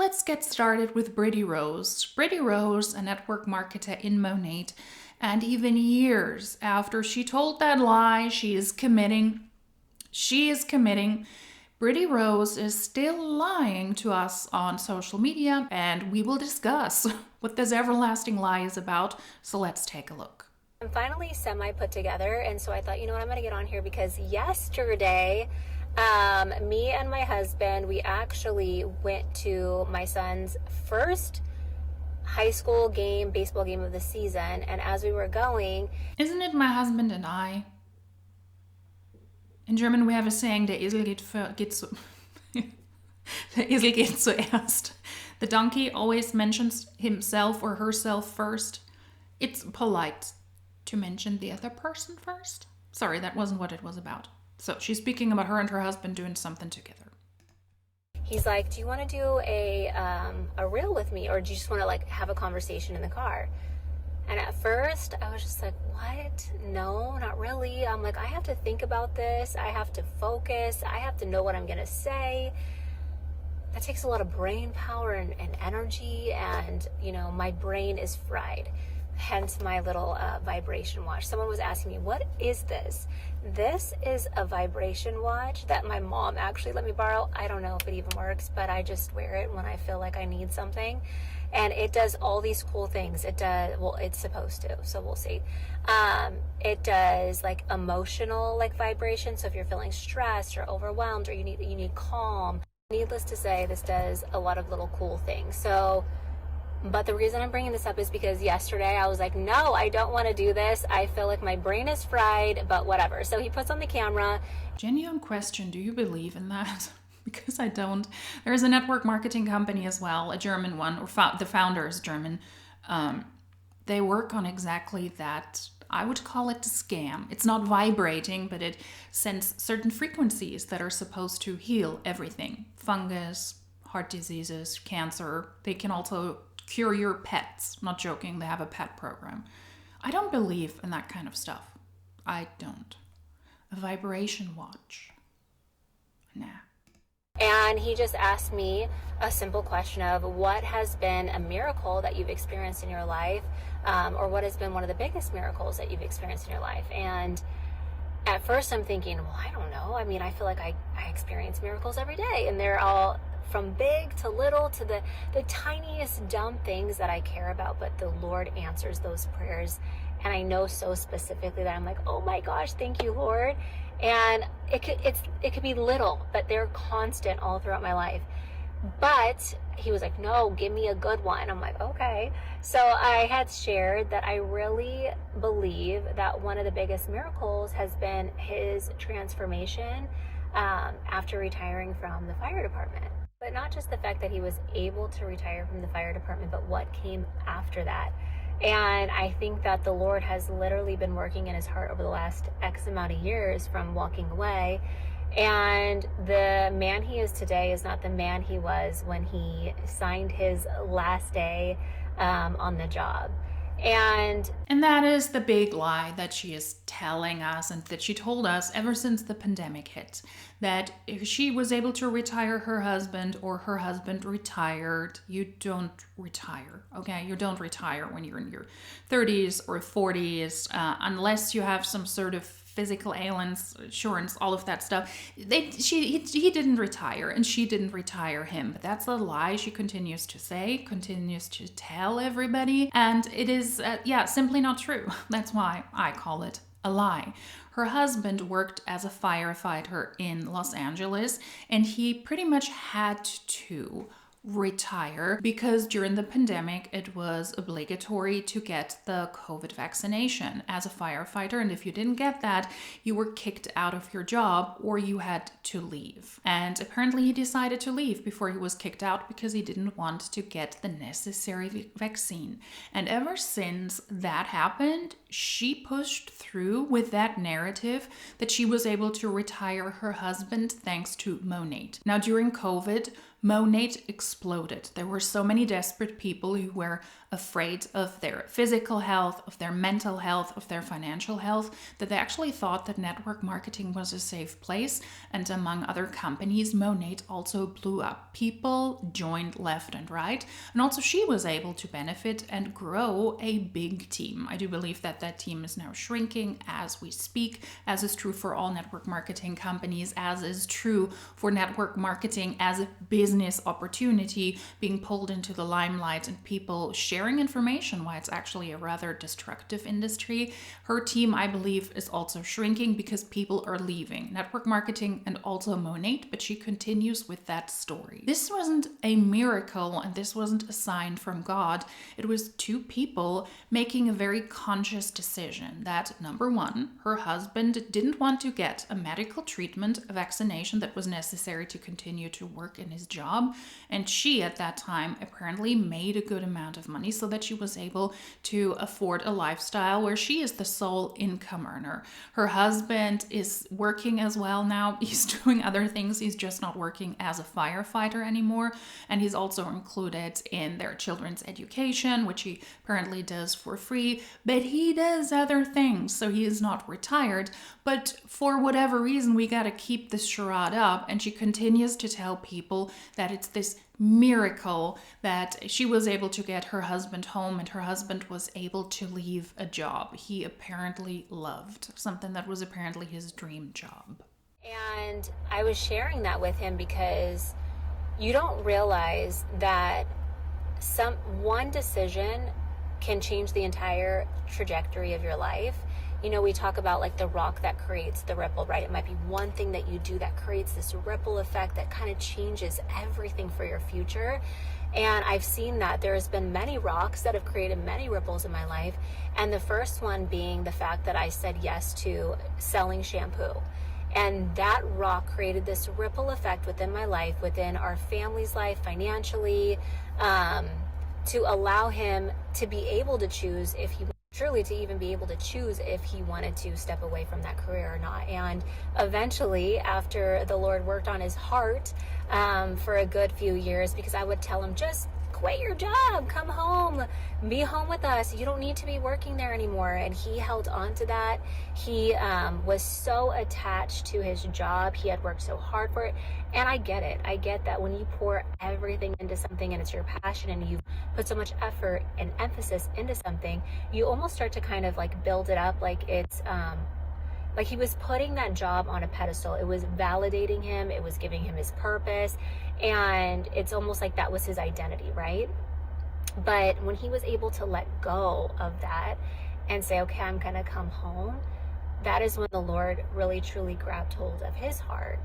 let's get started with Brittany Rose. Brittany Rose, a network marketer in Monat, and even years after she told that lie, she is committing. Brittany Rose is still lying to us on social media, and we will discuss what this everlasting lie is about. So let's take a look. I'm finally semi put together, and so I thought, you know what, I'm going to get on here because yesterday, me and my husband, we actually went to my son's first high school game, baseball game of the season, and as we were going... Isn't it my husband and I? In German we have a saying, der Esel geht zuerst. The donkey always mentions himself or herself first. It's polite to mention the other person first. Sorry, that wasn't what it was about. So she's speaking about her and her husband doing something together. He's like, do you want to do a reel with me, or do you just want to like have a conversation in the car? And at first I was just like, what? No, not really. I'm like, I have to think about this. I have to focus. I have to know what I'm going to say. That takes a lot of brain power and energy. And, you know, my brain is fried. Hence my little vibration watch. Someone was asking me, what is this? This is a vibration watch that my mom actually let me borrow. I don't know if it even works, but I just wear it when I feel like I need something. And it does all these cool things. It does, well, it's supposed to, so we'll see. It does like emotional like vibration. So if you're feeling stressed or overwhelmed or you need calm, needless to say, this does a lot of little cool things. So, but the reason I'm bringing this up is because yesterday I was like, no, I don't want to do this. I feel like my brain is fried, but whatever. So he puts on the camera. Genuine question, do you believe in that? Because I don't. There's a network marketing company as well, a German one, or the founder is German. They work on exactly that. I would call it a scam. It's not vibrating, but it sends certain frequencies that are supposed to heal everything. Fungus, heart diseases, cancer. They can also cure your pets. Not joking, they have a pet program. I don't believe in that kind of stuff. I don't. A vibration watch. Nah. And he just asked me a simple question of what has been a miracle that you've experienced in your life, or what has been one of the biggest miracles that you've experienced in your life. And at first I'm thinking, well, I don't know. I mean, I feel like I experience miracles every day, and they're all from big to little to the tiniest dumb things that I care about, but the Lord answers those prayers. And I know so specifically that I'm like, oh my gosh, thank you, Lord. And it could be little, but they're constant all throughout my life. But he was like, no, give me a good one. I'm like, okay. So I had shared that I really believe that one of the biggest miracles has been his transformation after retiring from the fire department. But not just the fact that he was able to retire from the fire department, but what came after that. And I think that the Lord has literally been working in his heart over the last X amount of years from walking away. And the man he is today is not the man he was when he signed his last day on the job. And that is the big lie that she is telling us, and that she told us ever since the pandemic hit, that if she was able to retire her husband or her husband retired. You don't retire, okay? You don't retire when you're in your 30s or 40s unless you have some sort of physical ailments, insurance, all of that stuff. He didn't retire, and she didn't retire him. But that's a lie she continues to say, continues to tell everybody. And it is, simply not true. That's why I call it a lie. Her husband worked as a firefighter in Los Angeles, and he pretty much had to retire because during the pandemic it was obligatory to get the COVID vaccination as a firefighter, and if you didn't get that, you were kicked out of your job or you had to leave. And apparently he decided to leave before he was kicked out because he didn't want to get the necessary vaccine. And ever since that happened, she pushed through with that narrative that she was able to retire her husband thanks to Monat. Now during COVID, Monat exploded. There were so many desperate people who were afraid of their physical health, of their mental health, of their financial health, that they actually thought that network marketing was a safe place. And among other companies, Monat also blew up. People joined left and right. And also she was able to benefit and grow a big team. I do believe that that team is now shrinking as we speak, as is true for all network marketing companies, as is true for network marketing as a business opportunity being pulled into the limelight and people sharing information, why it's actually a rather destructive industry. Her team, I believe, is also shrinking because people are leaving network marketing and also Monat, but she continues with that story. This wasn't a miracle and this wasn't a sign from God. It was two people making a very conscious decision that, number one, her husband didn't want to get a medical treatment, a vaccination that was necessary to continue to work in his job, and she at that time apparently made a good amount of money so that she was able to afford a lifestyle where she is the sole income earner. Her husband is working as well now. He's doing other things. He's just not working as a firefighter anymore. And he's also included in their children's education, which he apparently does for free. But he does other things. So he is not retired. But for whatever reason, we got to keep this charade up. And she continues to tell people that it's this miracle that she was able to get her husband home and her husband was able to leave a job he apparently loved, something that was apparently his dream job. And I was sharing that with him because you don't realize that one decision can change the entire trajectory of your life. You know, we talk about like the rock that creates the ripple, right? It might be one thing that you do that creates this ripple effect that kind of changes everything for your future. And I've seen that there's been many rocks that have created many ripples in my life. And the first one being the fact that I said yes to selling shampoo. And that rock created this ripple effect within my life, within our family's life, financially, to allow him to be able to choose if he truly to even be able to choose if he wanted to step away from that career or not. And eventually, after the Lord worked on his heart for a good few years, because I would tell him, just quit your job, come home, be home with us, you don't need to be working there anymore. And he held on to that. He was so attached to his job. He had worked so hard for it. And I get it. I get that when you pour everything into something and it's your passion and you put so much effort and emphasis into something, you almost start to kind of like build it up like it's like he was putting that job on a pedestal. It was validating him. It was giving him his purpose. And it's almost like that was his identity, right? But when he was able to let go of that and say, okay, I'm going to come home, that is when the Lord really, truly grabbed hold of his heart.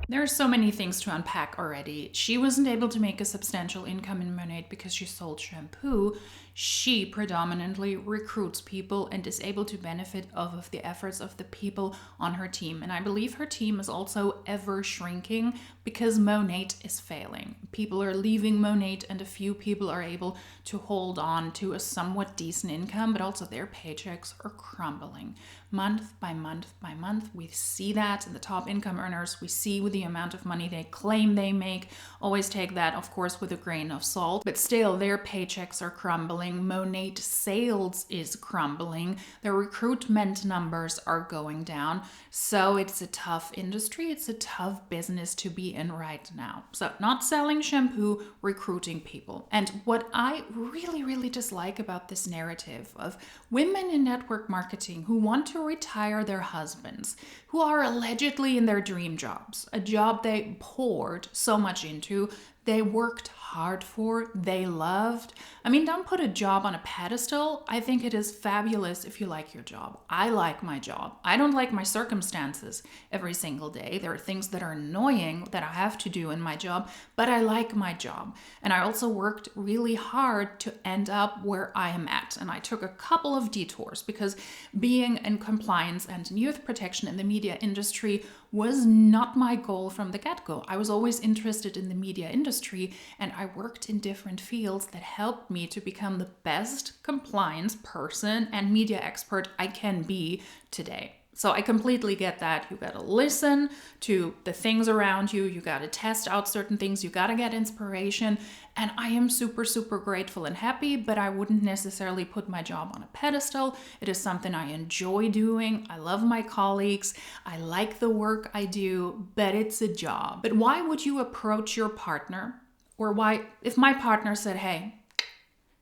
There are so many things to unpack already. She wasn't able to make a substantial income in Monat because she sold shampoo. She predominantly recruits people and is able to benefit off of the efforts of the people on her team. And I believe her team is also ever shrinking because Monat is failing. People are leaving Monat and a few people are able to hold on to a somewhat decent income, but also their paychecks are crumbling. Month by month by month, we see that in the top income earners. We see with the amount of money they claim they make. Always take that, of course, with a grain of salt. But still, their paychecks are crumbling. Monat sales is crumbling. Their recruitment numbers are going down. So it's a tough industry. It's a tough business to be in right now. So not selling shampoo, recruiting people. And what I really, really dislike about this narrative of women in network marketing who want to retire their husbands, who are allegedly in their dream jobs, a job they poured so much into, they worked hard for, they loved. I mean, don't put a job on a pedestal. I think it is fabulous if you like your job. I like my job. I don't like my circumstances every single day. There are things that are annoying that I have to do in my job, but I like my job. And I also worked really hard to end up where I am at. And I took a couple of detours because being in compliance and in youth protection in the media industry was not my goal from the get-go. I was always interested in the media industry and I worked in different fields that helped me to become the best compliance person and media expert I can be today. So I completely get that. You got to listen to the things around you. You got to test out certain things. You got to get inspiration. And I am super, super grateful and happy, but I wouldn't necessarily put my job on a pedestal. It is something I enjoy doing. I love my colleagues. I like the work I do, but it's a job. But why would you approach your partner? Or why, if my partner said, hey,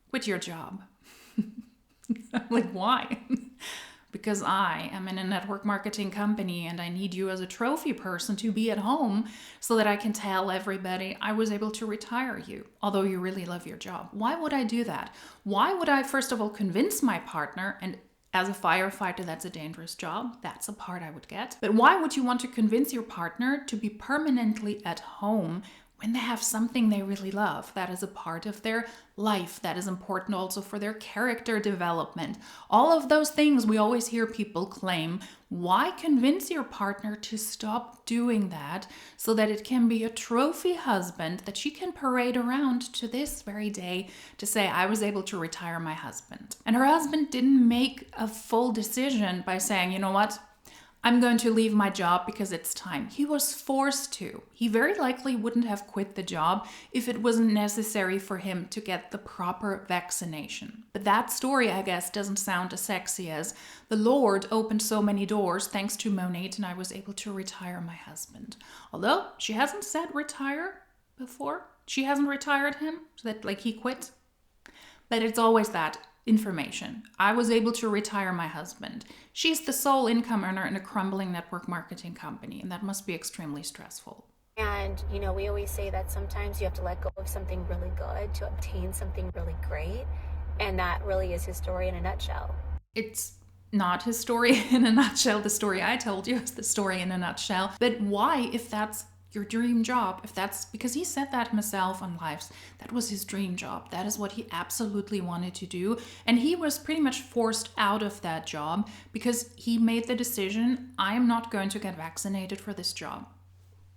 quit your job. I'm like, why? Because I am in a network marketing company and I need you as a trophy person to be at home so that I can tell everybody I was able to retire you, although you really love your job. Why would I do that? Why would I, first of all, convince my partner, and as a firefighter, that's a dangerous job. That's a part I would get. But why would you want to convince your partner to be permanently at home when they have something they really love? That is a part of their life. That is important also for their character development. All of those things we always hear people claim. Why convince your partner to stop doing that so that it can be a trophy husband that she can parade around to this very day to say, I was able to retire my husband? And her husband didn't make a full decision by saying, you know what? I'm going to leave my job because it's time. He was forced to. He very likely wouldn't have quit the job if it wasn't necessary for him to get the proper vaccination. But that story, I guess, doesn't sound as sexy as the Lord opened so many doors thanks to monat and I was able to retire my husband. Although she hasn't said retire before. She hasn't retired him, so that like he quit. But it's always that information. I was able to retire my husband. She's the sole income earner in a crumbling network marketing company, and that must be extremely stressful. And, you know, we always say that sometimes you have to let go of something really good to obtain something really great. And that really is his story in a nutshell. It's not his story in a nutshell. The story I told you is the story in a nutshell. But why, if that's your dream job, if that's because he said that himself on Lives, that was his dream job. That is what he absolutely wanted to do. And he was pretty much forced out of that job because he made the decision, I am not going to get vaccinated for this job.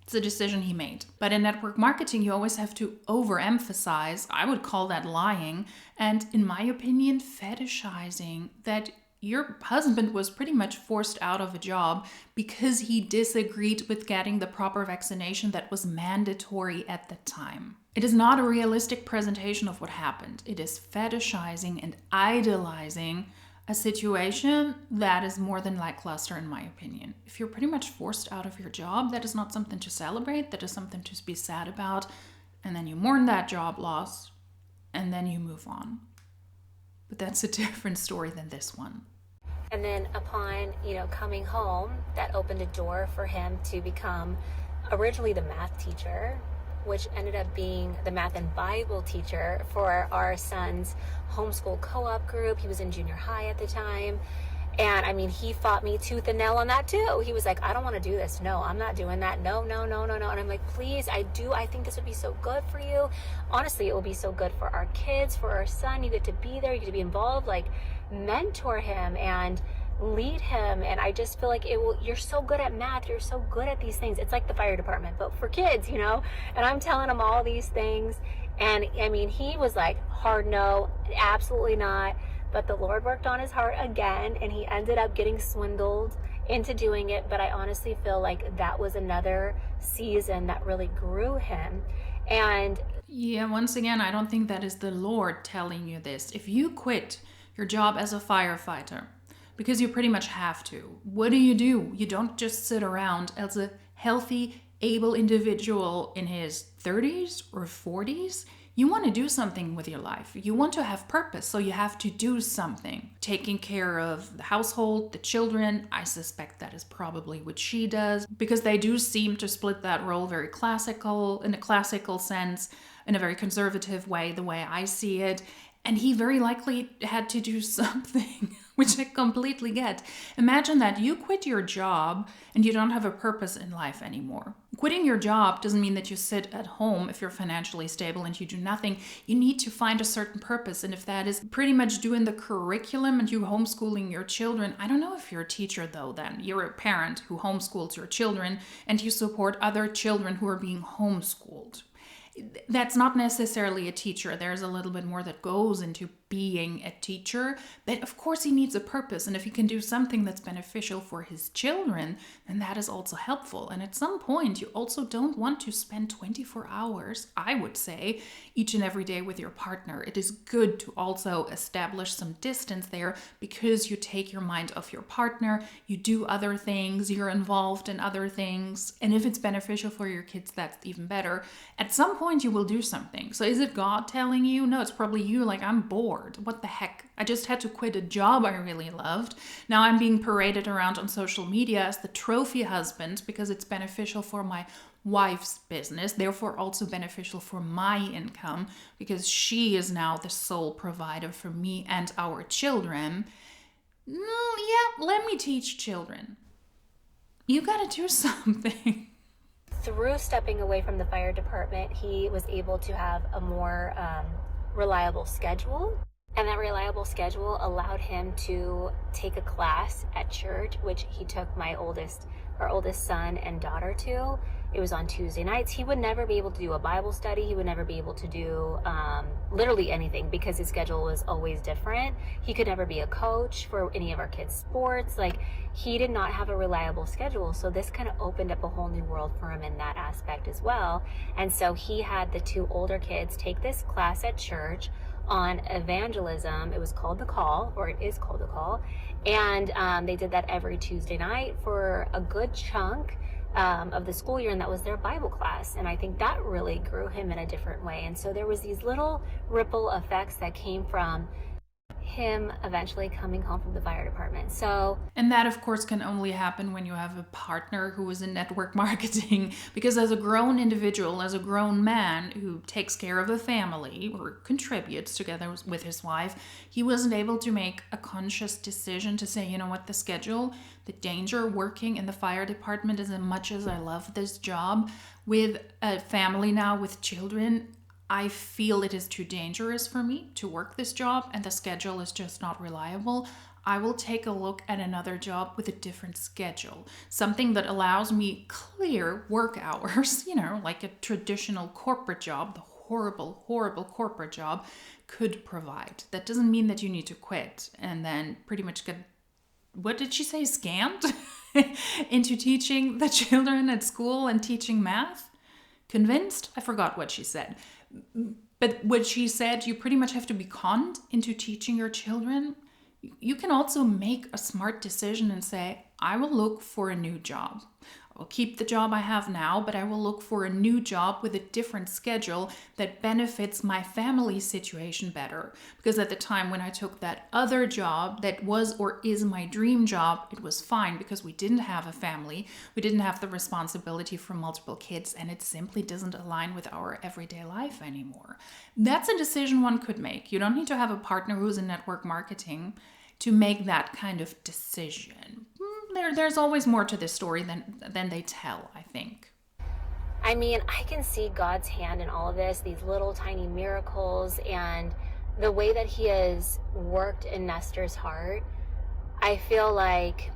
It's a decision he made. But in network marketing, you always have to overemphasize, I would call that lying, and in my opinion, fetishizing that your husband was pretty much forced out of a job because he disagreed with getting the proper vaccination that was mandatory at the time. It is not a realistic presentation of what happened. It is fetishizing and idolizing a situation that is more than lackluster, in my opinion. If you're pretty much forced out of your job, that is not something to celebrate. That is something to be sad about. And then you mourn that job loss and then you move on. But that's a different story than this one. And then upon, coming home, that opened a door for him to become originally the math teacher, which ended up being the math and Bible teacher for our son's homeschool co-op group. He was in junior high at the time. And I mean, he fought me tooth and nail on that too. He was like, I don't want to do this. No, I'm not doing that. No. And I'm like, please, I think this would be so good for you. Honestly, it will be so good for our kids, for our son. You get to be there, you get to be involved, like mentor him and lead him. And I just feel like you're so good at math. You're so good at these things. It's like the fire department, but for kids, and I'm telling him all these things. And I mean, he was like, hard no, absolutely not. But the Lord worked on his heart again, and he ended up getting swindled into doing it. But I honestly feel like that was another season that really grew him. And yeah, once again, I don't think that is the Lord telling you this. If you quit your job as a firefighter, because you pretty much have to, what do? You don't just sit around as a healthy, able individual in his 30s or 40s. You want to do something with your life. You want to have purpose, so you have to do something. Taking care of the household, the children, I suspect that is probably what she does, because they do seem to split that role very classical, in a classical sense, in a very conservative way, the way I see it. And he very likely had to do something, which I completely get. Imagine that you quit your job and you don't have a purpose in life anymore. Quitting your job doesn't mean that you sit at home if you're financially stable and you do nothing. You need to find a certain purpose. And if that is pretty much doing the curriculum and you homeschooling your children, I don't know if you're a teacher though then. You're a parent who homeschools your children and you support other children who are being homeschooled. That's not necessarily a teacher. There's a little bit more that goes into being a teacher, but of course he needs a purpose. And if he can do something that's beneficial for his children, then that is also helpful. And at some point, you also don't want to spend 24 hours, I would say, each and every day with your partner. It is good to also establish some distance there, because you take your mind off your partner, you do other things, you're involved in other things. And if it's beneficial for your kids, that's even better. At some point, you will do something. So is it God telling you? No, it's probably you. Like, I'm bored. What the heck? I just had to quit a job I really loved. Now I'm being paraded around on social media as the trophy husband because it's beneficial for my wife's business, therefore also beneficial for my income because she is now the sole provider for me and our children. Yeah, let me teach children. You gotta do something. Through stepping away from the fire department, he was able to have a more reliable schedule. And that reliable schedule allowed him to take a class at church, which he took our oldest son and daughter to. It was on Tuesday nights. He would never be able to do a Bible study. He would never be able to do literally anything because his schedule was always different. He could never be a coach for any of our kids' sports. Like, he did not have a reliable schedule. So this kind of opened up a whole new world for him in that aspect as well. And so he had the two older kids take this class at church on evangelism. It was called The Call, or it is called The Call. And they did that every Tuesday night for a good chunk of the school year, and that was their Bible class. And I think that really grew him in a different way. And so there was these little ripple effects that came from him eventually coming home from the fire department. And that, of course, can only happen when you have a partner who is in network marketing, because as a grown individual, as a grown man who takes care of a family or contributes together with his wife, he wasn't able to make a conscious decision to say, you know what, the danger working in the fire department, as much as I love this job, with a family now with children, I feel it is too dangerous for me to work this job and the schedule is just not reliable. I will take a look at another job with a different schedule. Something that allows me clear work hours, like a traditional corporate job, the horrible, horrible corporate job could provide. That doesn't mean that you need to quit and then pretty much get, what did she say, scammed into teaching the children at school and teaching math? Convinced? I forgot what she said. But what she said, you pretty much have to be conned into teaching your children. You can also make a smart decision and say, I will look for a new job. I will keep the job I have now, but I will look for a new job with a different schedule that benefits my family situation better. Because at the time when I took that other job that was or is my dream job, it was fine because we didn't have a family. We didn't have the responsibility for multiple kids, and it simply doesn't align with our everyday life anymore. That's a decision one could make. You don't need to have a partner who's in network marketing to make that kind of decision. There's always more to this story than they tell, I think. I mean, I can see God's hand in all of this, these little tiny miracles, and the way that he has worked in Nestor's heart. I feel like,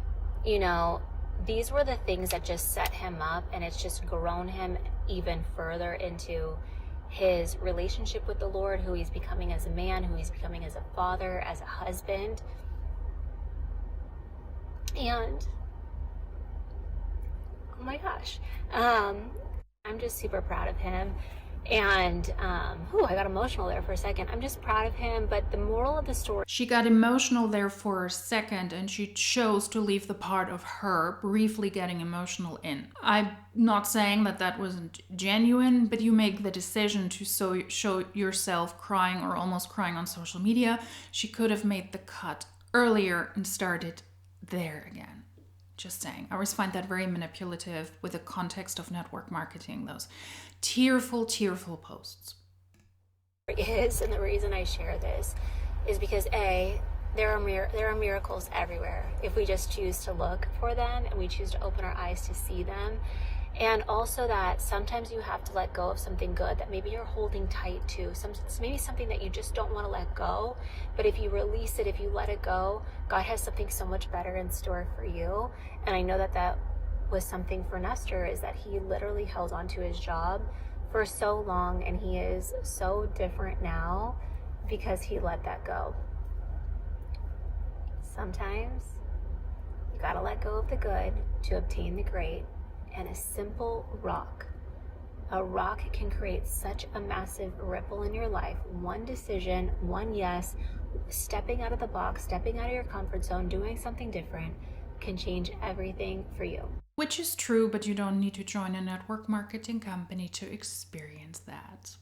these were the things that just set him up, and it's just grown him even further into his relationship with the Lord, who he's becoming as a man, who he's becoming as a father, as a husband. And oh my gosh, I'm just super proud of him. And I got emotional there for a second. I'm just proud of him. But the moral of the story, she got emotional there for a second, and she chose to leave the part of her briefly getting emotional in. I'm not saying that wasn't genuine, but you make the decision to show yourself crying or almost crying on social media. She could have made the cut earlier and started there again. Just saying. I always find that very manipulative with the context of network marketing, those tearful posts. And the reason I share this is because there are miracles everywhere if we just choose to look for them and we choose to open our eyes to see them. And also that sometimes you have to let go of something good that maybe you're holding tight to, maybe something that you just don't want to let go. But if you release it, if you let it go, God has something so much better in store for you. And I know that was something for Nestor, is that he literally held on to his job for so long, and he is so different now. because he let that go. Sometimes you gotta let go of the good to obtain the great, and a simple rock. A rock can create such a massive ripple in your life. One decision, one yes, stepping out of the box, stepping out of your comfort zone, doing something different can change everything for you. Which is true, but you don't need to join a network marketing company to experience that.